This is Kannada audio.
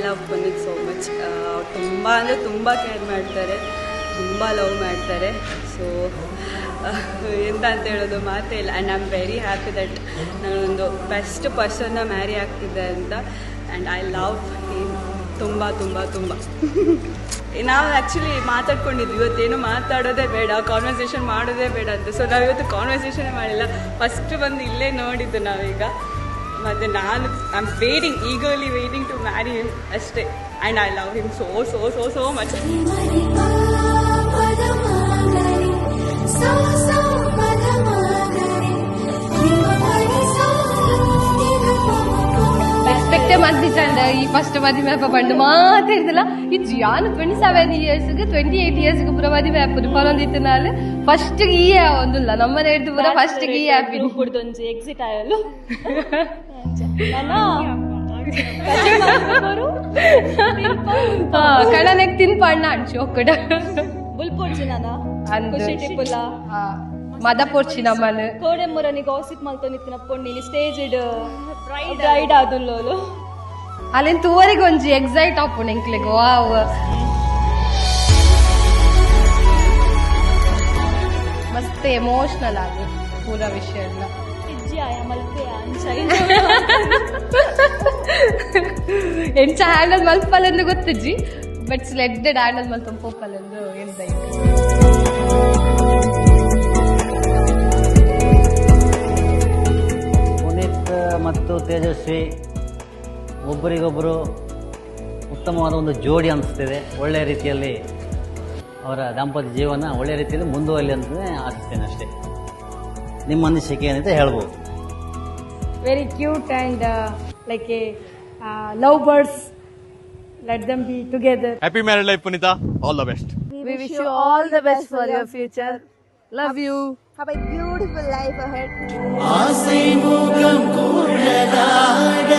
Love Puneeth so much. ತುಂಬ ಅಂದರೆ ತುಂಬ ಕೇರ್ ಮಾಡ್ತಾರೆ, ತುಂಬ ಲವ್ ಮಾಡ್ತಾರೆ. ಸೊ ಎಂತ ಅಂತ ಹೇಳೋದು ಮಾತೇ ಇಲ್ಲ. And I am very happy that ನಾನೊಂದು ಬೆಸ್ಟ್ ಪರ್ಸನ್ನ ಮ್ಯಾರಿ ಆಗ್ತಿದ್ದೆ ಅಂತ. ಆ್ಯಂಡ್ ಐ ಲವ್ ಹಿಮ್ ತುಂಬ ತುಂಬ ತುಂಬ. ನಾವು ಆ್ಯಕ್ಚುಲಿ ಮಾತಾಡ್ಕೊಂಡಿದ್ವಿ, ಇವತ್ತೇನು ಮಾತಾಡೋದೇ ಬೇಡ, ಕಾನ್ವರ್ಸೇಷನ್ ಮಾಡೋದೇ ಬೇಡ ಅಂತ. ಸೊ ನಾವಿವತ್ತು ಕಾನ್ವರ್ಸೇಷನೇ ಮಾಡಿಲ್ಲ, ಫಸ್ಟ್ ಬಂದು ಇಲ್ಲೇ ನೋಡಿದ್ದು ನಾವೀಗ. ಮತ್ತು ನಾನು I am eagerly waiting to marry him ಅಷ್ಟೇ. And I love him so so so so much. ರೆಸ್ಪೆಕ್ಟೇ ಮಾಡ್ತಿದ್ದ ಈ ಫಸ್ಟ್ ಮದುವೆ ಆಪ ಪಂಡು ಮಾತಾಡಿದಿಲ್ಲ. ಈ ಜಿಯಾನು 27 ಇಯರ್ಸ್ಗೆ 28 ಇಯರ್ಸ್ಗೆ ಪೂರ ಮದುವೆ ಆಪುದು ಪರೊಂದಿತ್ತು. ನಾನು ಫಸ್ಟ್ ಈ ಒಂದಿಲ್ಲ ನಮ್ಮನೆ ಹಿಡಿದು ಪೂರ ಫಸ್ಟ್ ಈ ಆಪಿ ಕುಡ್ದೊಂದು ಎಕ್ಸಿಟ್ ಆಯಲು ಕಳನೆಗ್ ತಿನ್ಪಣ್ಣ ಅಣ್ಚು ಒಕ್ಕಡ ಬುಲ್ಪೊಡ್ಚಿ ನಾನ ಟಿಪ್ಪುಲ ಮದ ಪೋರ್ಚಿ ನಮ್ಮನ ಕೋಡೆ ಮುರನಿ ಗಾಸಿಪ್ ಮಲ್ತೊನಿತ್ತಿನ ಪೊಣ್ಣಿ ಸ್ಟೇಜ್ ಬ್ರೈಡ್ ಆದುಲ್ಲೋಲು ಅಲ್ಲಿಂದ ತೂವರೆಗೆ ಒಂಜಿ ಎಕ್ಸೈಟ್ ಆಪುಂಡು ಎಂಕ್ಲೆಗ್. ವಾವ್ ಮಸ್ತ್ ಎಮೋಷನಲ್ ಆಗಿ ಪೂರ ವಿಷಯ ಎಲ್ಲ ಎಂಚ ಹ್ಯಾಂಡಲ್ ಮಲ್ಪಲೆಂದು ಗೊತ್ತಿಜ್ಜಿ, ಬಟ್ ಸ್ಲೆಡ್ಡೆಡ್ ಹ್ಯಾಂಡಲ್ ಮಲ್ಪ ಪೋಪಲೆಂದು ಎಂದೈತಿ. ಪುನೀತ್ ಮತ್ತು ತೇಜಸ್ವಿ ಒಬ್ಬರಿಗೊಬ್ಬರು ಉತ್ತಮವಾದ ಒಂದು ಜೋಡಿ ಅನಿಸ್ತಿದೆ. ಒಳ್ಳೆಯ ರೀತಿಯಲ್ಲಿ ಅವರ ದಾಂಪತ್ಯ ಜೀವನ ಒಳ್ಳೆಯ ರೀತಿಯಲ್ಲಿ ಮುಂದುವರಲಿ ಅಂತಲೇ ಆಶಿಸ್ತೇನೆ ಅಷ್ಟೇ. ನಿಮ್ಮ ಅನಿಸಿಕೆ ಏನಂತ ಹೇಳ್ಬೋದು? Very cute and like a love birds. Let them be together. Happy married life, Punita. All the best. We wish you all the best for your future. Love you. Have a beautiful life ahead. ஆசை முகம் கூடலாட